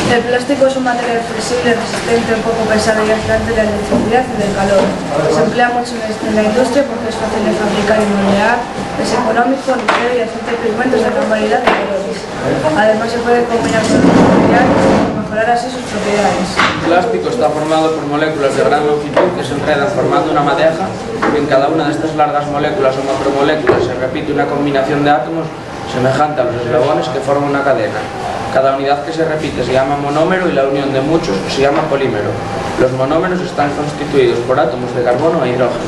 El plástico es un material flexible, resistente, un poco pesado y aislante de la electricidad y del calor. Se emplea mucho en la industria porque es fácil de fabricar y moldear, es económico, ligero y acepta pigmentos de gran variedad de colores. Además se puede combinar con otros materiales para mejorar así sus propiedades. El plástico está formado por moléculas de gran longitud que se enredan formando una madeja y en cada una de estas largas moléculas o macromoléculas se repite una combinación de átomos semejante a los eslabones que forman una cadena. Cada unidad que se repite se llama monómero y la unión de muchos se llama polímero. Los monómeros están constituidos por átomos de carbono e hidrógeno.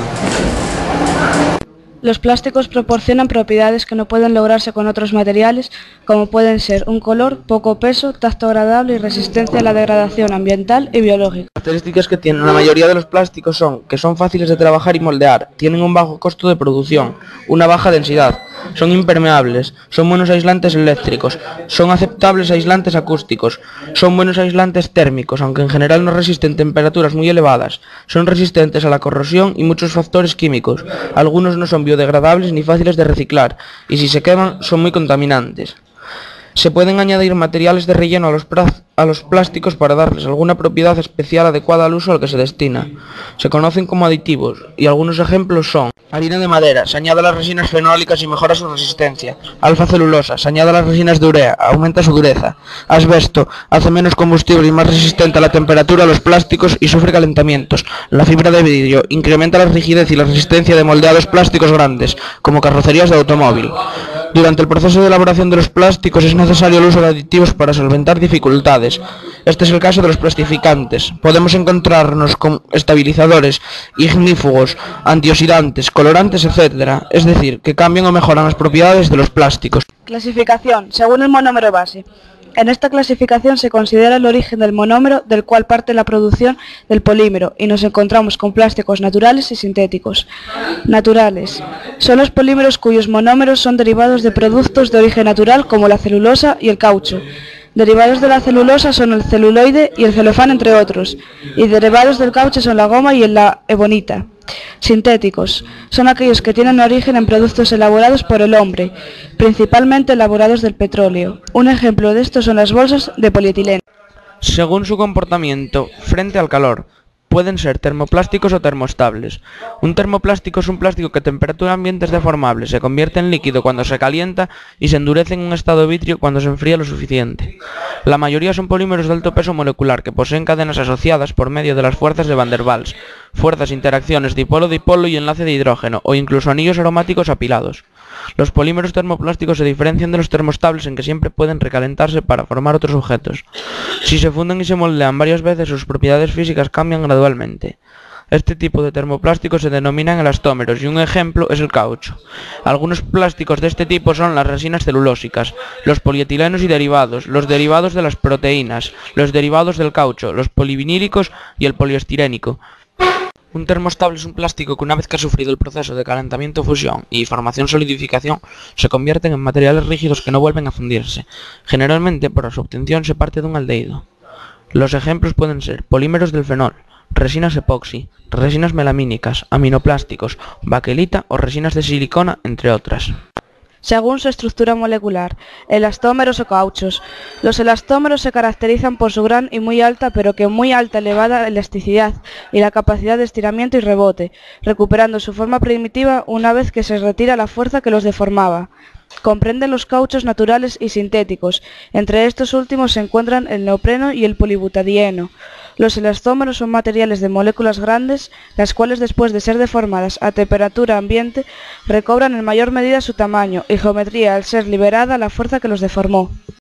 Los plásticos proporcionan propiedades que no pueden lograrse con otros materiales, como pueden ser un color, poco peso, tacto agradable y resistencia a la degradación ambiental y biológica. Las características que tienen la mayoría de los plásticos son que son fáciles de trabajar y moldear, tienen un bajo costo de producción, una baja densidad, son impermeables, son buenos aislantes eléctricos, son aceptables aislantes acústicos, son buenos aislantes térmicos, aunque en general no resisten temperaturas muy elevadas, son resistentes a la corrosión y muchos factores químicos, algunos no son biodegradables ni fáciles de reciclar, y si se queman son muy contaminantes. Se pueden añadir materiales de relleno a los plásticos para darles alguna propiedad especial adecuada al uso al que se destina. Se conocen como aditivos, y algunos ejemplos son: harina de madera, se añade a las resinas fenólicas y mejora su resistencia. Alfa-celulosa, se añade a las resinas de urea, aumenta su dureza. Asbesto, hace menos combustible y más resistente a la temperatura a los plásticos y sufre calentamientos. La fibra de vidrio, incrementa la rigidez y la resistencia de moldeados plásticos grandes, como carrocerías de automóvil. Durante el proceso de elaboración de los plásticos es necesario el uso de aditivos para solventar dificultades. Este es el caso de los plastificantes. Podemos encontrarnos con estabilizadores, ignífugos, antioxidantes, colorantes, etc. Es decir, que cambian o mejoran las propiedades de los plásticos. Clasificación, según el monómero base. En esta clasificación se considera el origen del monómero, del cual parte la producción del polímero, y nos encontramos con plásticos naturales y sintéticos. Naturales. Son los polímeros cuyos monómeros son derivados de productos de origen natural como la celulosa y el caucho. Derivados de la celulosa son el celuloide y el celofán, entre otros, y derivados del caucho son la goma y la ebonita. Sintéticos. Son aquellos que tienen origen en productos elaborados por el hombre, principalmente elaborados del petróleo. Un ejemplo de esto son las bolsas de polietileno. Según su comportamiento frente al calor, pueden ser termoplásticos o termoestables. Un termoplástico es un plástico que a temperatura ambiente es deformable, se convierte en líquido cuando se calienta y se endurece en un estado vitrio cuando se enfría lo suficiente. La mayoría son polímeros de alto peso molecular que poseen cadenas asociadas por medio de las fuerzas de Van der Waals, fuerzas, interacciones dipolo-dipolo y enlace de hidrógeno, o incluso anillos aromáticos apilados. Los polímeros termoplásticos se diferencian de los termoestables en que siempre pueden recalentarse para formar otros objetos. Si se funden y se moldean varias veces, sus propiedades físicas cambian gradualmente. Este tipo de termoplásticos se denominan elastómeros y un ejemplo es el caucho. Algunos plásticos de este tipo son las resinas celulósicas, los polietilenos y derivados, los derivados de las proteínas, los derivados del caucho, los polivinílicos y el poliestirénico. Un termoestable es un plástico que una vez que ha sufrido el proceso de calentamiento, fusión y formación-solidificación se convierten en materiales rígidos que no vuelven a fundirse. Generalmente, para su obtención se parte de un aldehído. Los ejemplos pueden ser polímeros del fenol, resinas epoxi, resinas melamínicas, aminoplásticos, baquelita o resinas de silicona, entre otras. Según su estructura molecular, elastómeros o cauchos. Los elastómeros se caracterizan por su gran y muy alta, pero que muy alta elevada elasticidad y la capacidad de estiramiento y rebote, recuperando su forma primitiva una vez que se retira la fuerza que los deformaba. Comprenden los cauchos naturales y sintéticos. Entre estos últimos se encuentran el neopreno y el polibutadieno. Los elastómeros son materiales de moléculas grandes, las cuales después de ser deformadas a temperatura ambiente recobran en mayor medida su tamaño y geometría al ser liberada la fuerza que los deformó.